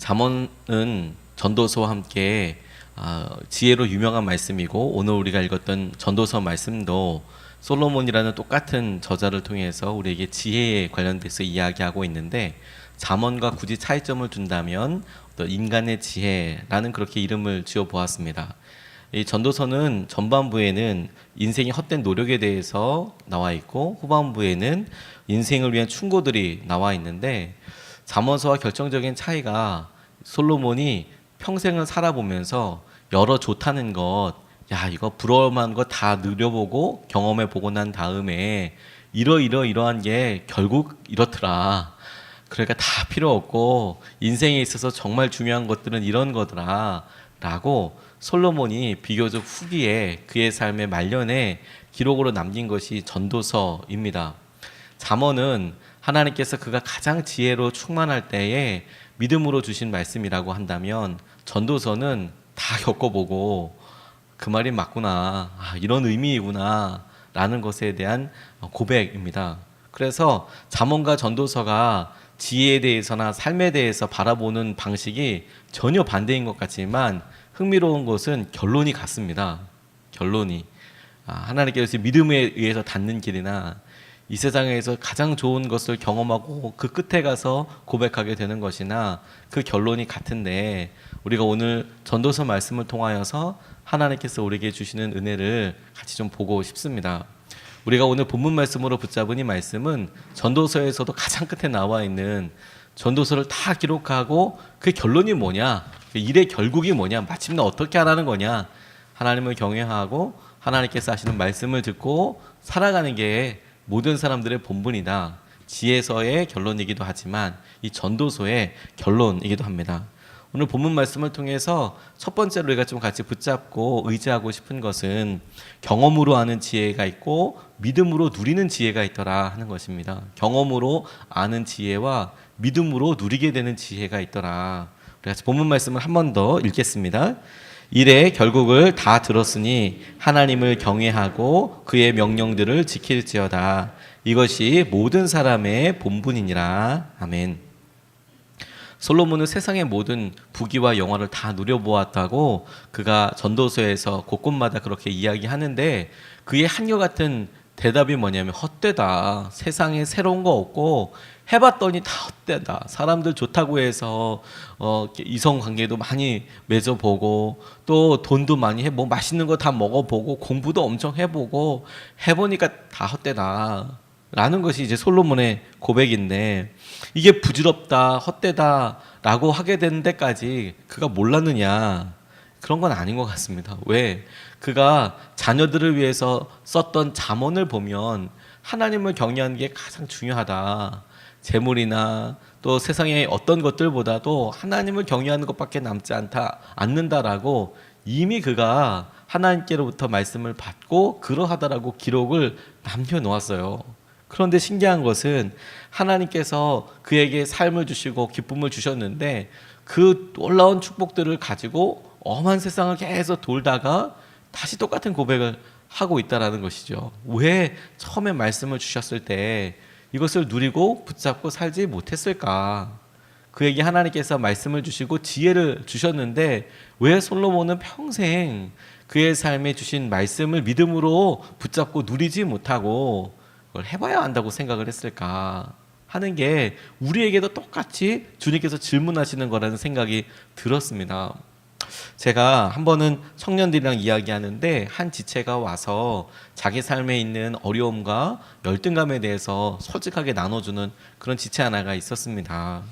잠언은 전도서와 함께 지혜로 유명한 말씀이고, 오늘 우리가 읽었던 전도서 말씀도 솔로몬이라는 똑같은 저자를 통해서 우리에게 지혜에 관련돼서 이야기하고 있는데, 잠언과 굳이 차이점을 둔다면 어떤 인간의 지혜라는 그렇게 이름을 지어 보았습니다. 이 전도서는 전반부에는 인생의 헛된 노력에 대해서 나와 있고, 후반부에는 인생을 위한 충고들이 나와 있는데, 잠언서와 결정적인 차이가 솔로몬이 평생을 살아보면서 여러 좋다는 것, 이거 부러워한 거 다 누려보고 경험해보고 난 다음에 이러한 게 결국 이렇더라. 그러니까 다 필요 없고 인생에 있어서 정말 중요한 것들은 이런 거더라 라고 솔로몬이 비교적 후기에 그의 삶의 말년에 기록으로 남긴 것이 전도서입니다. 잠언은 하나님께서 그가 가장 지혜로 충만할 때에 믿음으로 주신 말씀이라고 한다면, 전도서는 다 겪어보고 그 말이 맞구나, 이런 의미이구나 라는 것에 대한 고백입니다. 그래서 잠언과 전도서가 지혜에 대해서나 삶에 대해서 바라보는 방식이 전혀 반대인 것 같지만, 흥미로운 것은 결론이 같습니다. 결론이 하나님께서 믿음에 의해서 닿는 길이나 이 세상에서 가장 좋은 것을 경험하고 그 끝에 가서 고백하게 되는 것이나 그 결론이 같은데, 우리가 오늘 전도서 말씀을 통하여서 하나님께서 우리에게 주시는 은혜를 같이 좀 보고 싶습니다. 우리가 오늘 본문 말씀으로 붙잡은 이 말씀은 전도서에서도 가장 끝에 나와 있는, 전도서를 다 기록하고 그 결론이 뭐냐, 그 일의 결국이 뭐냐, 마침내 어떻게 하라는 거냐, 하나님을 경외하고 하나님께서 하시는 말씀을 듣고 살아가는 게 모든 사람들의 본분이다. 지혜서의 결론이기도 하지만 이 전도서의 결론이기도 합니다. 오늘 본문 말씀을 통해서 첫 번째로 우리가 좀 같이 붙잡고 의지하고 싶은 것은, 경험으로 아는 지혜가 있고 믿음으로 누리는 지혜가 있더라 하는 것입니다. 경험으로 아는 지혜와 믿음으로 누리게 되는 지혜가 있더라. 우리 같이 본문 말씀을 한 번 더 읽겠습니다. 이래 결국을 다 들었으니 하나님을 경외하고 그의 명령들을 지킬지어다. 이것이 모든 사람의 본분이니라. 아멘. 솔로몬은 세상의 모든 부귀와 영화를 다 누려보았다고 그가 전도서에서 곳곳마다 그렇게 이야기하는데, 그의 한결같은 대답이 뭐냐면, 헛되다. 세상에 새로운 거 없고 해봤더니 다 헛되다. 사람들 좋다고 해서 이성관계도 많이 맺어보고 또 돈도 많이 뭐 맛있는 거 다 먹어보고 공부도 엄청 해보고 해보니까 다 헛되다 라는 것이 이제 솔로몬의 고백인데, 이게 부질없다, 헛되다 라고 하게 된 데까지 그가 몰랐느냐? 그런 건 아닌 것 같습니다. 왜? 그가 자녀들을 위해서 썼던 잠언을 보면 하나님을 경외하는 게 가장 중요하다. 재물이나 또 세상의 어떤 것들보다도 하나님을 경외하는 것밖에 남지 않는다라고 이미 그가 하나님께로부터 말씀을 받고 그러하다라고 기록을 남겨놓았어요. 그런데 신기한 것은 하나님께서 그에게 삶을 주시고 기쁨을 주셨는데, 그 놀라운 축복들을 가지고 엄한 세상을 계속 돌다가 다시 똑같은 고백을 하고 있다는 것이죠. 왜 처음에 말씀을 주셨을 때 이것을 누리고 붙잡고 살지 못했을까? 그에게 하나님께서 말씀을 주시고 지혜를 주셨는데 왜 솔로몬은 평생 그의 삶에 주신 말씀을 믿음으로 붙잡고 누리지 못하고 그걸 해봐야 한다고 생각을 했을까 하는 게, 우리에게도 똑같이 주님께서 질문하시는 거라는 생각이 들었습니다. 제가 한 번은 청년들이랑 이야기하는데, 한 지체가 와서 자기 삶에 있는 어려움과 열등감에 대해서 솔직하게 나눠주는 그런 지체 하나가 있었습니다.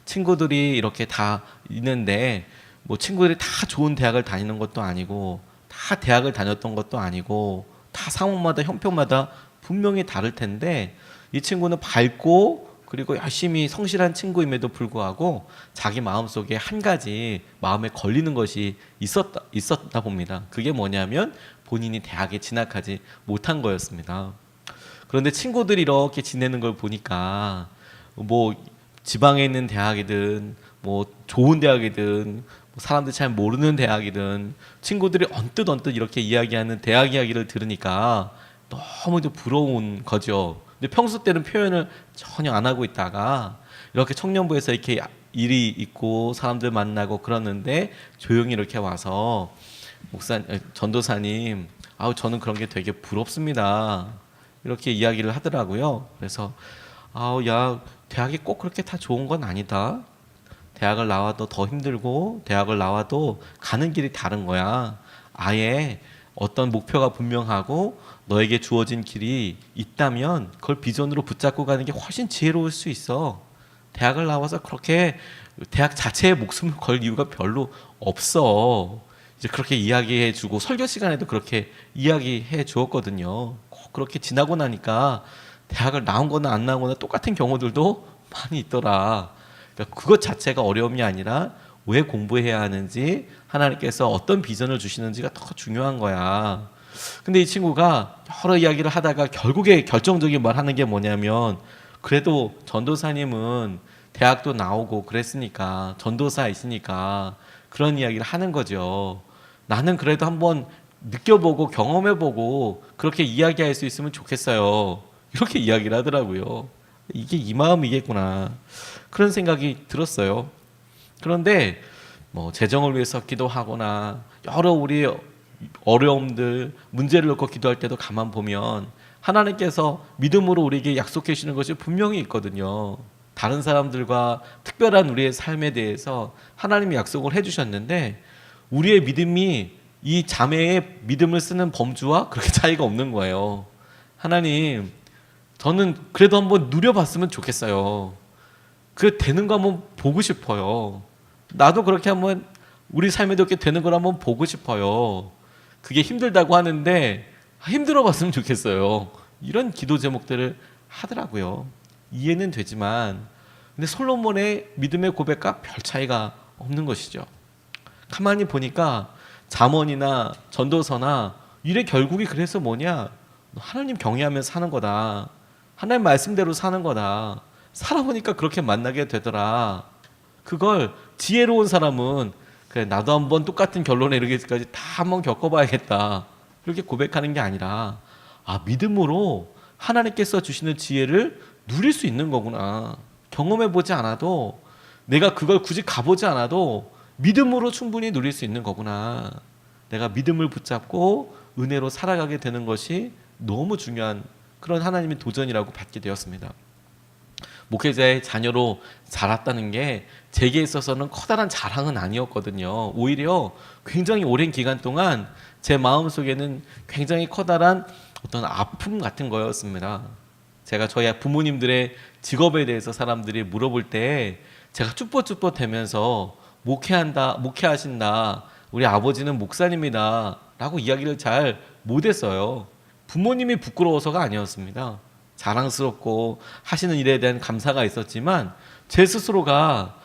친구들이 이렇게 다 있는데, 뭐 친구들이 다 좋은 대학을 다니는 것도 아니고 다 대학을 다녔던 것도 아니고 다 상황마다 형편마다 분명히 다를 텐데, 이 친구는 밝고 그리고 열심히 성실한 친구임에도 불구하고 자기 마음속에 한 가지 마음에 걸리는 것이 있었다 봅니다. 그게 뭐냐면 본인이 대학에 진학하지 못한 거였습니다. 그런데 친구들이 이렇게 지내는 걸 보니까 뭐 지방에 있는 대학이든 뭐 좋은 대학이든 사람들이 잘 모르는 대학이든 친구들이 언뜻 이렇게 이야기하는 대학 이야기를 들으니까 너무도 부러운 거죠. 근데 평소 때는 표현을 전혀 안 하고 있다가 이렇게 청년부에서 이렇게 일이 있고 사람들 만나고 그러는데 조용히 이렇게 와서 전도사님, 아우 저는 그런 게 되게 부럽습니다. 이렇게 이야기를 하더라고요. 그래서 아우 야 대학이 꼭 그렇게 다 좋은 건 아니다. 대학을 나와도 더 힘들고 대학을 나와도 가는 길이 다른 거야. 아예 어떤 목표가 분명하고 너에게 주어진 길이 있다면 그걸 비전으로 붙잡고 가는 게 훨씬 지혜로울 수 있어. 대학을 나와서 그렇게 대학 자체에 목숨을 걸 이유가 별로 없어. 이제 그렇게 이야기해 주고 설교 시간에도 그렇게 이야기해 주었거든요. 꼭 그렇게 지나고 나니까 대학을 나온 거나 안 나온 거나 똑같은 경우들도 많이 있더라. 그러니까 그것 자체가 어려움이 아니라 왜 공부해야 하는지, 하나님께서 어떤 비전을 주시는지가 더 중요한 거야. 근데 이 친구가 여러 이야기를 하다가 결국에 결정적인 말 하는 게 뭐냐면, 그래도 전도사님은 대학도 나오고 그랬으니까, 전도사이시니까 그런 이야기를 하는 거죠. 나는 그래도 한번 느껴보고 경험해보고 그렇게 이야기할 수 있으면 좋겠어요. 이렇게 이야기를 하더라고요. 이게 이 마음이겠구나, 그런 생각이 들었어요. 그런데 뭐 재정을 위해서 기도하거나 여러 우리 어려움들, 문제를 놓고 기도할 때도 가만 보면 하나님께서 믿음으로 우리에게 약속해 주시는 것이 분명히 있거든요. 다른 사람들과 특별한 우리의 삶에 대해서 하나님이 약속을 해주셨는데, 우리의 믿음이 이 자매의 믿음을 쓰는 범주와 그렇게 차이가 없는 거예요. 하나님, 저는 그래도 한번 누려봤으면 좋겠어요. 그 되는 거 한번 보고 싶어요. 나도 그렇게 한번 우리 삶에도 이렇게 되는 걸 한번 보고 싶어요. 그게 힘들다고 하는데 힘들어 봤으면 좋겠어요. 이런 기도 제목들을 하더라고요. 이해는 되지만, 근데 솔로몬의 믿음의 고백과 별 차이가 없는 것이죠. 가만히 보니까 잠언이나 전도서나 일의 결국이 그래서 뭐냐? 하나님 경외하면서 사는 거다. 하나님 말씀대로 사는 거다. 살아보니까 그렇게 만나게 되더라. 그걸 지혜로운 사람은 그래, 나도 한번 똑같은 결론에 이르기까지 다 한번 겪어봐야겠다, 이렇게 고백하는 게 아니라, 아, 믿음으로 하나님께서 주시는 지혜를 누릴 수 있는 거구나. 경험해보지 않아도, 내가 그걸 굳이 가보지 않아도 믿음으로 충분히 누릴 수 있는 거구나. 내가 믿음을 붙잡고 은혜로 살아가게 되는 것이 너무 중요한 그런 하나님의 도전이라고 받게 되었습니다. 목회자의 자녀로 자랐다는 게 제게 있어서는 커다란 자랑은 아니었거든요. 오히려 굉장히 오랜 기간 동안 제 마음속에는 굉장히 커다란 어떤 아픔 같은 거였습니다. 제가 저희 부모님들의 직업에 대해서 사람들이 물어볼 때 제가 쭈뼛쭈뼛대면서 목회하신다, 우리 아버지는 목사님이다 라고 이야기를 잘 못했어요. 부모님이 부끄러워서가 아니었습니다. 자랑스럽고 하시는 일에 대한 감사가 있었지만, 제 스스로가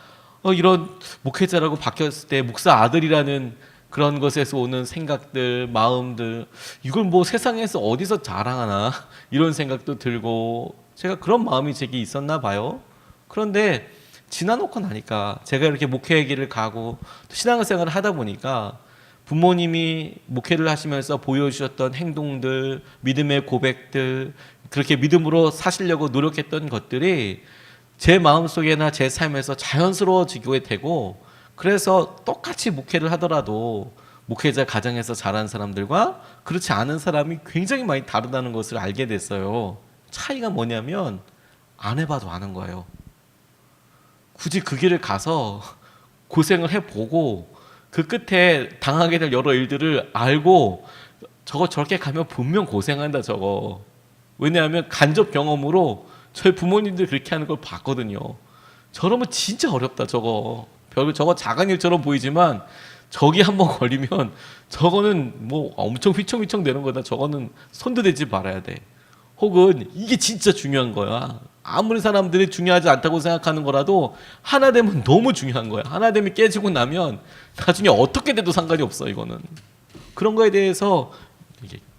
이런 목회자라고 바뀌었을 때 목사 아들이라는 그런 것에서 오는 생각들, 마음들, 이걸 뭐 세상에서 어디서 자랑하나 이런 생각도 들고, 제가 그런 마음이 제게 있었나 봐요. 그런데 지나놓고 나니까, 제가 이렇게 목회의 길을 가고 신앙생활을 하다 보니까 부모님이 목회를 하시면서 보여주셨던 행동들, 믿음의 고백들, 그렇게 믿음으로 사시려고 노력했던 것들이 제 마음속에나 제 삶에서 자연스러워지게 되고, 그래서 똑같이 목회를 하더라도 목회자 가정에서 자란 사람들과 그렇지 않은 사람이 굉장히 많이 다르다는 것을 알게 됐어요. 차이가 뭐냐면, 안 해봐도 아는 거예요. 굳이 그 길을 가서 고생을 해보고 그 끝에 당하게 될 여러 일들을 알고, 저거 저렇게 가면 분명 고생한다 저거. 왜냐하면 간접 경험으로 저희 부모님들 그렇게 하는 걸 봤거든요. 저러면 진짜 어렵다 저거. 저거 작은 일처럼 보이지만 저기 한번 걸리면 저거는 뭐 엄청 휘청휘청 되는 거다. 저거는 손도 대지 말아야 돼. 혹은 이게 진짜 중요한 거야. 아무리 사람들이 중요하지 않다고 생각하는 거라도 하나 되면 너무 중요한 거야. 하나 되면 깨지고 나면 나중에 어떻게 돼도 상관이 없어. 이거는 그런 거에 대해서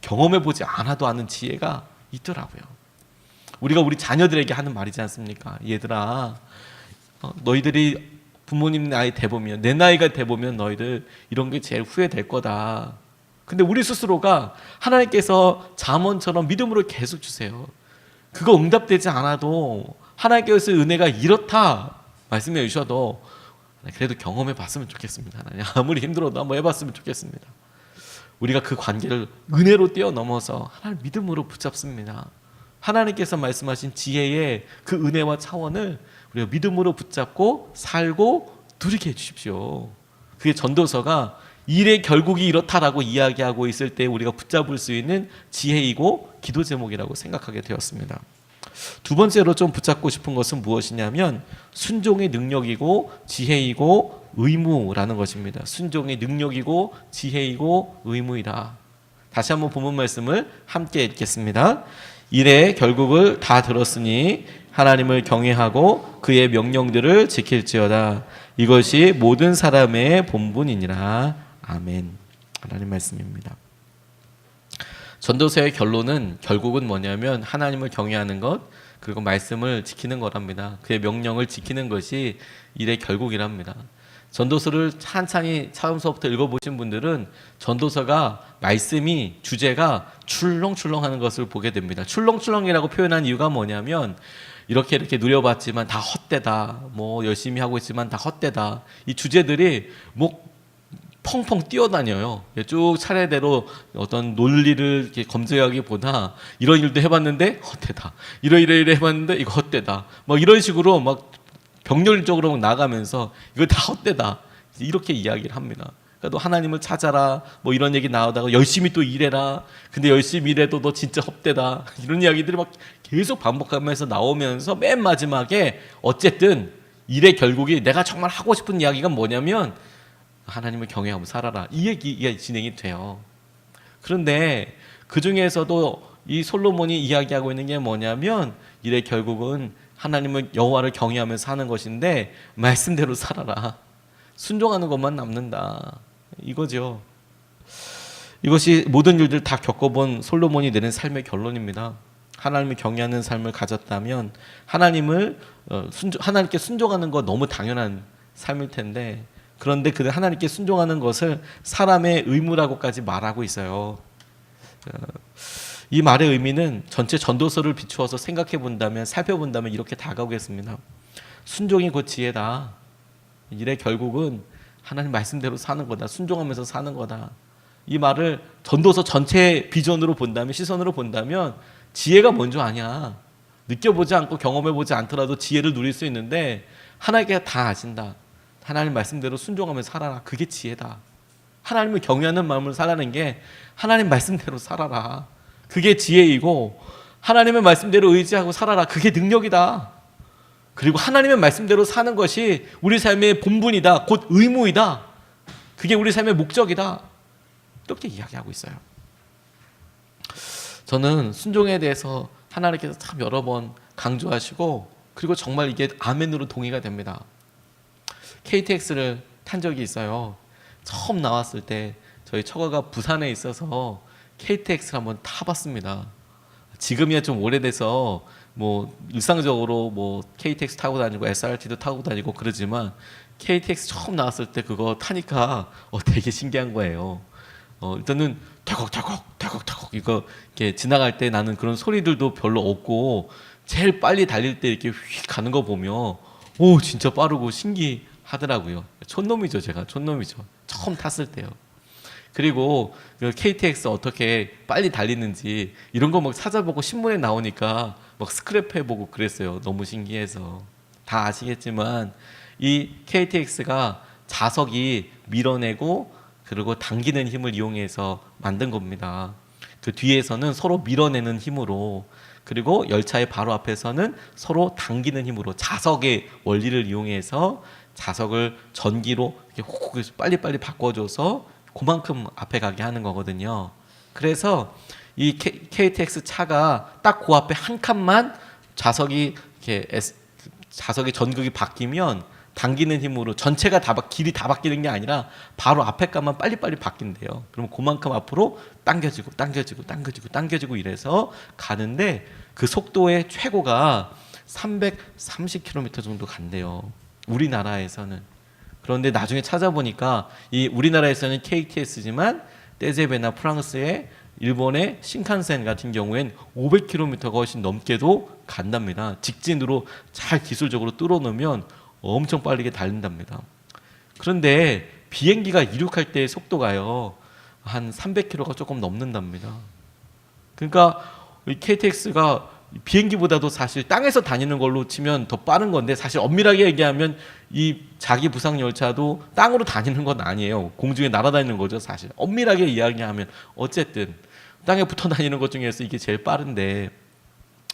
경험해보지 않아도 아는 지혜가 있더라고요. 우리가 우리 자녀들에게 하는 말이지 않습니까? 얘들아, 너희들이 부모님 나이 돼보면, 내 나이가 돼보면 너희들 이런 게 제일 후회될 거다. 근데 우리 스스로가 하나님께서 잠언처럼 믿음으로 계속 주세요. 그거 응답되지 않아도 하나님께서 은혜가 이렇다, 말씀해 주셔도 그래도 경험해 봤으면 좋겠습니다. 하나님, 아무리 힘들어도 한번 해봤으면 좋겠습니다. 우리가 그 관계를 은혜로 뛰어넘어서 하나님 믿음으로 붙잡습니다. 하나님께서 말씀하신 지혜의 그 은혜와 차원을 우리가 믿음으로 붙잡고 살고 누리게 해주십시오. 그게 전도서가 일의 결국이 이렇다라고 이야기하고 있을 때 우리가 붙잡을 수 있는 지혜이고 기도 제목이라고 생각하게 되었습니다. 두 번째로 좀 붙잡고 싶은 것은 무엇이냐면 순종의 능력이고 지혜이고 의무라는 것입니다. 순종의 능력이고 지혜이고 의무이다. 다시 한번 본문 말씀을 함께 읽겠습니다. 일의 결국을 다 들었으니 하나님을 경외하고 그의 명령들을 지킬지어다. 이것이 모든 사람의 본분이니라. 아멘. 하나님 말씀입니다. 전도서의 결론은 결국은 뭐냐면 하나님을 경외하는 것 그리고 말씀을 지키는 거랍니다. 그의 명령을 지키는 것이 일의 결국이랍니다. 전도서를 찬찬히 처음서부터 읽어보신 분들은 전도서가 말씀이 주제가 출렁출렁하는 것을 보게 됩니다. 출렁출렁이라고 표현한 이유가 뭐냐면 이렇게 누려봤지만 다 헛되다. 뭐 열심히 하고 있지만 다 헛되다. 이 주제들이 뭐 펑펑 뛰어다녀요. 쭉 차례대로 어떤 논리를 이렇게 검증하기보다 이런 일도 해봤는데 헛되다. 이래 해봤는데 이거 헛되다. 막 이런 식으로 막 병렬적으로 나가면서 이거 다 헛되다. 이렇게 이야기를 합니다. 그러니까 너 하나님을 찾아라. 뭐 이런 얘기 나오다가 열심히 또 일해라. 근데 열심히 일해도 너 진짜 헛되다. 이런 이야기들이 막 계속 반복하면서 나오면서 맨 마지막에 어쨌든 일의 결국이 내가 정말 하고 싶은 이야기가 뭐냐면 하나님을 경외하고 살아라. 이 얘기가 진행이 돼요. 그런데 그 중에서도 이 솔로몬이 이야기하고 있는 게 뭐냐면 일의 결국은 하나님을 여호와를 경외하며 사는 것인데 말씀대로 살아라. 순종하는 것만 남는다. 이거죠. 이것이 모든 일들 다 겪어본 솔로몬이 내는 삶의 결론입니다. 하나님을 경외하는 삶을 가졌다면 하나님께 순종하는 거 너무 당연한 삶일 텐데 그런데 그 하나님께 순종하는 것을 사람의 의무라고까지 말하고 있어요. 이 말의 의미는 전체 전도서를 비추어서 생각해 본다면 살펴본다면 이렇게 다가오겠습니다. 순종이 곧 지혜다. 일의 결국은 하나님 말씀대로 사는 거다. 순종하면서 사는 거다. 이 말을 전도서 전체 비전으로 본다면 시선으로 본다면 지혜가 뭔 줄 아냐. 느껴보지 않고 경험해보지 않더라도 지혜를 누릴 수 있는데 하나님께서 다 아신다. 하나님 말씀대로 순종하면서 살아라. 그게 지혜다. 하나님을 경외하는 마음을 살라는 게 하나님 말씀대로 살아라. 그게 지혜이고 하나님의 말씀대로 의지하고 살아라. 그게 능력이다. 그리고 하나님의 말씀대로 사는 것이 우리 삶의 본분이다. 곧 의무이다. 그게 우리 삶의 목적이다. 이렇게 이야기하고 있어요. 저는 순종에 대해서 하나님께서 참 여러 번 강조하시고 그리고 정말 이게 아멘으로 동의가 됩니다. KTX를 탄 적이 있어요. 처음 나왔을 때 저희 처가가 부산에 있어서 KTX를 한번 타봤습니다. 지금이야 좀 오래돼서 뭐 일상적으로 뭐 KTX 타고 다니고 SRT도 타고 다니고 그러지만 KTX 처음 나왔을 때 그거 타니까 되게 신기한 거예요. 일단은 턱턱턱 이거 이렇게 지나갈 때 나는 그런 소리들도 별로 없고 제일 빨리 달릴 때 이렇게 휙 가는 거 보면 오 진짜 빠르고 신기하더라고요. 촌놈이죠. 제가 촌놈이죠. 처음 탔을 때요. 그리고 그 KTX 어떻게 빨리 달리는지 이런 거 막 찾아보고 신문에 나오니까 막 스크랩 해보고 그랬어요. 너무 신기해서. 다 아시겠지만 이 KTX가 자석이 밀어내고 그리고 당기는 힘을 이용해서 만든 겁니다. 그 뒤에서는 서로 밀어내는 힘으로 그리고 열차의 바로 앞에서는 서로 당기는 힘으로 자석의 원리를 이용해서 자석을 전기로 이렇게 훅 빨리빨리 바꿔줘서 그만큼 앞에 가게 하는 거거든요. 그래서 이 KTX 차가 딱 그 앞에 한 칸만 자석이 전극이 바뀌면 당기는 힘으로 전체가 길이 다 바뀌는 게 아니라 바로 앞에 칸만 빨리빨리 바뀐대요. 그럼 그만큼 앞으로 당겨지고 이래서 가는데 그 속도의 최고가 330km 정도 간대요. 우리나라에서는. 그런데 나중에 찾아보니까 이 우리나라에서는 KTX지만 떼제베나 프랑스의 일본의 신칸센 같은 경우엔 500km가 훨씬 넘게도 간답니다. 직진으로 잘 기술적으로 뚫어놓으면 엄청 빠르게 달린답니다. 그런데 비행기가 이륙할 때의 속도가요, 한 300km가 조금 넘는답니다. 그러니까 이 KTX가 비행기보다도 사실 땅에서 다니는 걸로 치면 더 빠른 건데, 사실 엄밀하게 얘기하면 이 자기 부상 열차도 땅으로 다니는 건 아니에요. 공중에 날아다니는 거죠, 사실. 엄밀하게 이야기하면. 어쨌든 땅에 붙어 다니는 것 중에서 이게 제일 빠른데,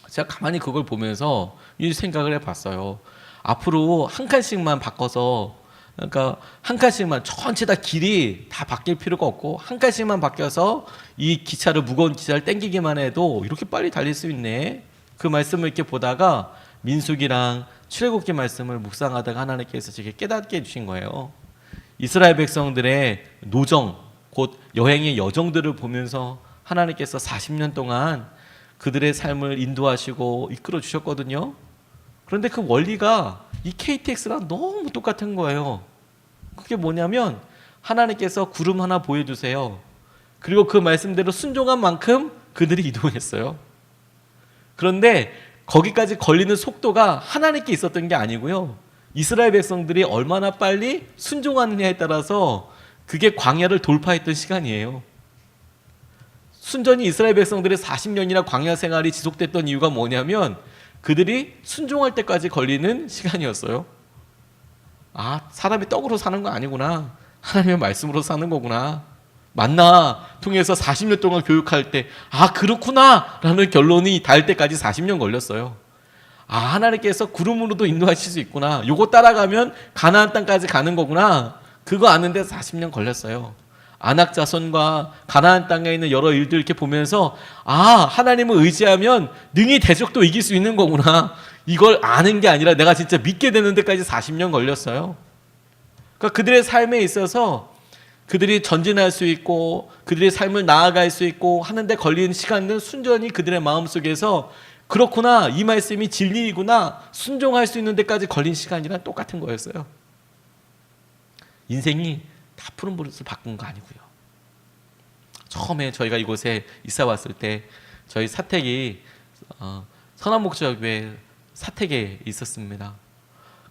제가 가만히 그걸 보면서 이 생각을 해봤어요. 앞으로 한 칸씩만 바꿔서, 그러니까 한 칸씩만, 전체 다 길이 다 바뀔 필요가 없고 한 칸씩만 바뀌어서 이 기차를, 무거운 기차를 땡기기만 해도 이렇게 빨리 달릴 수 있네. 그 말씀을 이렇게 보다가 민수기랑 출애굽기 말씀을 묵상하다가 하나님께서 제게 깨닫게 해주신 거예요. 이스라엘 백성들의 노정, 곧 여행의 여정들을 보면서 하나님께서 40년 동안 그들의 삶을 인도하시고 이끌어 주셨거든요. 그런데 그 원리가 이 KTX랑 너무 똑같은 거예요. 그게 뭐냐면 하나님께서 구름 하나 보여주세요. 그리고 그 말씀대로 순종한 만큼 그들이 이동했어요. 그런데 거기까지 걸리는 속도가 하나님께 있었던 게 아니고요, 이스라엘 백성들이 얼마나 빨리 순종하느냐에 따라서 그게 광야를 돌파했던 시간이에요. 순전히 이스라엘 백성들의 40년이나 광야 생활이 지속됐던 이유가 뭐냐면 그들이 순종할 때까지 걸리는 시간이었어요. 아, 사람이 떡으로 사는 거 아니구나. 하나님의 말씀으로 사는 거구나. 만나 통해서 40년 동안 교육할 때, 아, 그렇구나 라는 결론이 닿을 때까지 40년 걸렸어요. 아, 하나님께서 구름으로도 인도하실 수 있구나. 요거 따라가면 가나안 땅까지 가는 거구나. 그거 아는데 40년 걸렸어요. 아낙 자손과 가나안 땅에 있는 여러 일들 이렇게 보면서, 아, 하나님을 의지하면 능히 대적도 이길 수 있는 거구나. 이걸 아는 게 아니라 내가 진짜 믿게 되는 데까지 40년 걸렸어요. 그러니까 그들의 삶에 있어서 그들이 전진할 수 있고 그들의 삶을 나아갈 수 있고 하는데 걸리는 시간은 순전히 그들의 마음속에서, 그렇구나, 이 말씀이 진리이구나, 순종할 수 있는 데까지 걸린 시간이랑 똑같은 거였어요. 인생이 다 푸른버릇을 바꾼 거 아니고요. 처음에 저희가 이곳에 이사 왔을 때 저희 사택이 선한목적교회 사택에 있었습니다.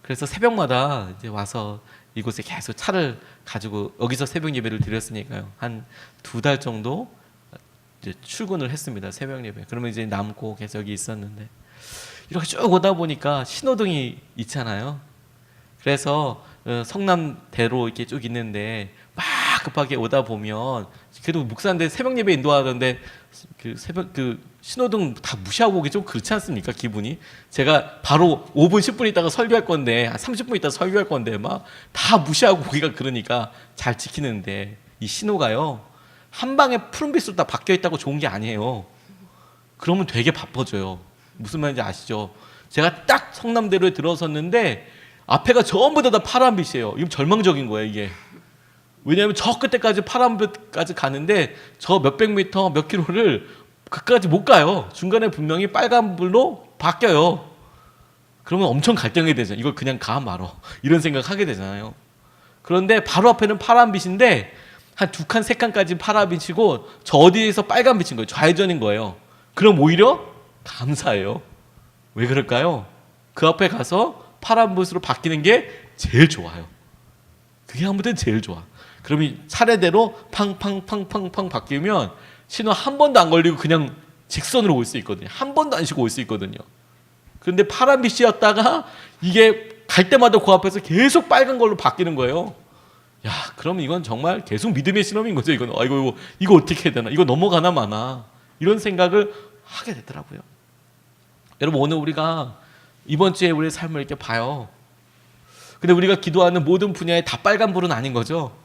그래서 새벽마다 이제 와서 이곳에 계속 차를 가지고 여기서 새벽 예배를 드렸으니까요, 한 2달 정도 이제 출근을 했습니다. 새벽 예배. 그러면 이제 남고 계속 여기 있었는데, 이렇게 쭉 오다 보니까 신호등이 있잖아요. 그래서 성남대로 이렇게 쭉 있는데 막 급하게 오다 보면, 그래도 목사인데 새벽 예배 인도하던데 그 새벽 그 신호등 다 무시하고 오기 좀 그렇지 않습니까? 기분이. 제가 바로 5분 10분 있다가 설교할 건데, 한 30분 있다가 설교할 건데 막 다 무시하고 오기가, 그러니까 잘 지키는데 이 신호가요, 한 방에 푸른빛으로 다 바뀌어 있다고 좋은 게 아니에요. 그러면 되게 바빠져요. 무슨 말인지 아시죠? 제가 딱 성남대로에 들어섰는데 앞에가 전부 다 파란빛이에요. 이거 절망적인 거예요, 이게. 왜냐하면 저 끝에까지 파란빛까지 가는데 저 몇백 미터, 몇 킬로를 그까지 못 가요. 중간에 분명히 빨간불로 바뀌어요. 그러면 엄청 갈등이 되죠. 이걸 그냥 가 말어, 이런 생각하게 되잖아요. 그런데 바로 앞에는 파란빛인데 한 2칸, 3칸까지 파란빛이고 저 어디에서 빨간빛인 거예요. 좌회전인 거예요. 그럼 오히려 감사해요. 왜 그럴까요? 그 앞에 가서 파란빛으로 바뀌는 게 제일 좋아요. 그게 아무 때는 제일 좋아. 그러면 차례대로 팡팡팡팡팡 바뀌면 신호 한 번도 안 걸리고 그냥 직선으로 올 수 있거든요. 한 번도 안 쉬고 올 수 있거든요. 그런데 파란빛이었다가 이게 갈 때마다 그 앞에서 계속 빨간 걸로 바뀌는 거예요. 야, 그럼 이건 정말 계속 믿음의 실험인 거죠. 이건 아이고 이거 어떻게 해야 되나, 이거 넘어가나 마나, 이런 생각을 하게 되더라고요. 여러분, 오늘 우리가 이번 주에 우리의 삶을 이렇게 봐요. 근데 우리가 기도하는 모든 분야에 다 빨간불은 아닌 거죠.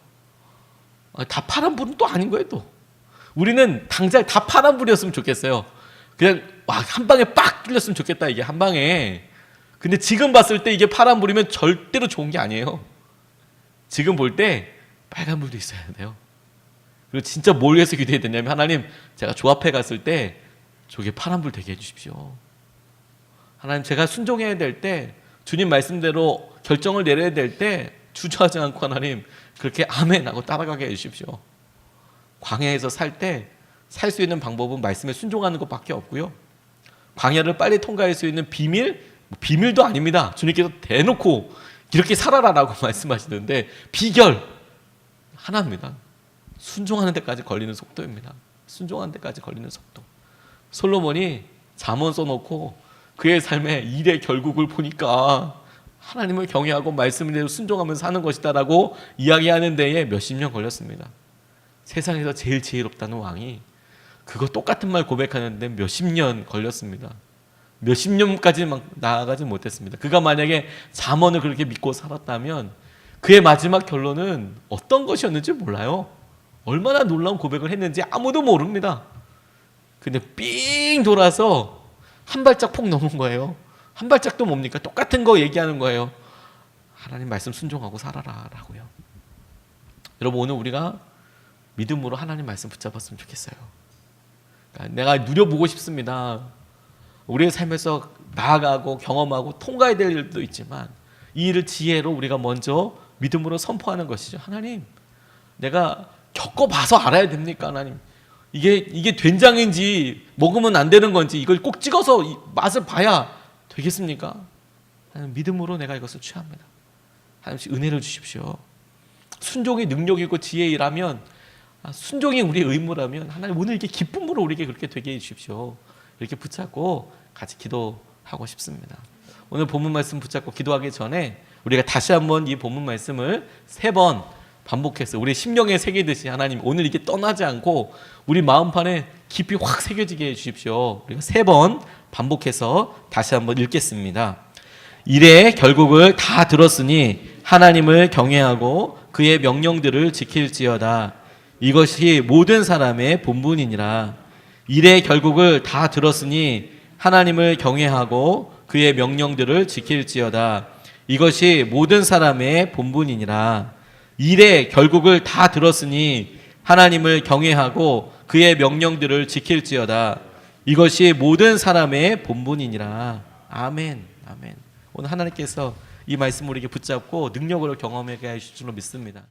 다 파란불은 또 아닌 거예요. 또 우리는 당장 다 파란불이었으면 좋겠어요. 그냥 한 방에 빡 뚫렸으면 좋겠다, 이게 한 방에. 근데 지금 봤을 때 이게 파란불이면 절대로 좋은 게 아니에요. 지금 볼 때 빨간불도 있어야 돼요. 그리고 진짜 뭘 위해서 기도해야 되냐면, 하나님, 제가 조합회 갔을 때 저게 파란불 되게 해주십시오. 하나님, 제가 순종해야 될 때, 주님 말씀대로 결정을 내려야 될 때 주저하지 않고 하나님 그렇게 아멘 하고 따라가게 해주십시오. 광야에서 살 때 살 수 있는 방법은 말씀에 순종하는 것밖에 없고요, 광야를 빨리 통과할 수 있는 비밀도 아닙니다. 주님께서 대놓고 이렇게 살아라라고 말씀하시는데 비결 하나입니다. 순종하는 데까지 걸리는 속도입니다. 순종하는 데까지 걸리는 속도. 솔로몬이 잠언 써놓고 그의 삶의 일의 결국을 보니까 하나님을 경외하고 말씀대로 순종하면서 사는 것이다라고 이야기하는 데에 몇십 년 걸렸습니다. 세상에서 제일 지혜롭다는 왕이 그거 똑같은 말 고백하는데 몇십 년 걸렸습니다. 몇십 년까지 막 나아가지 못했습니다. 그가 만약에 잠언을 그렇게 믿고 살았다면 그의 마지막 결론은 어떤 것이었는지 몰라요. 얼마나 놀라운 고백을 했는지 아무도 모릅니다. 근데 삥 돌아서 한 발짝 폭 넘은 거예요. 한 발짝도 뭡니까? 똑같은 거 얘기하는 거예요. 하나님 말씀 순종하고 살아라 라고요. 여러분, 오늘 우리가 믿음으로 하나님 말씀 붙잡았으면 좋겠어요. 그러니까 내가 누려보고 싶습니다. 우리의 삶에서 나아가고 경험하고 통과해야 될 일도 있지만 이 일을 지혜로 우리가 먼저 믿음으로 선포하는 것이죠. 하나님, 내가 겪어봐서 알아야 됩니까? 하나님, 이게 된장인지 먹으면 안 되는 건지 이걸 꼭 찍어서 맛을 봐야 되겠습니까? 하나님, 믿음으로 내가 이것을 취합니다. 하나님, 은혜를 주십시오. 순종이 능력이고 지혜이라면, 순종이 우리의 의무라면 하나님, 오늘 이렇게 기쁨으로 우리에게 그렇게 되게 해주십시오. 이렇게 붙잡고 같이 기도하고 싶습니다. 오늘 본문 말씀 붙잡고 기도하기 전에 우리가 다시 한번 이 본문 말씀을 3번 반복해서 우리 심령에 새기듯이 하나님, 오늘 이게 떠나지 않고 우리 마음판에 깊이 확 새겨지게 해주십시오. 우리가 3번 반복해서 다시 한번 읽겠습니다. 이래 결국을 다 들었으니 하나님을 경외하고 그의 명령들을 지킬지어다. 이것이 모든 사람의 본분이니라. 이래 결국을 다 들었으니 하나님을 경외하고 그의 명령들을 지킬지어다. 이것이 모든 사람의 본분이니라. 이래 결국을 다 들었으니 하나님을 경외하고 그의 명령들을 지킬지어다. 이것이 모든 사람의 본분이니라. 아멘. 아멘. 오늘 하나님께서 이 말씀 우리에게 붙잡고 능력으로 경험하게 하실 줄로 믿습니다.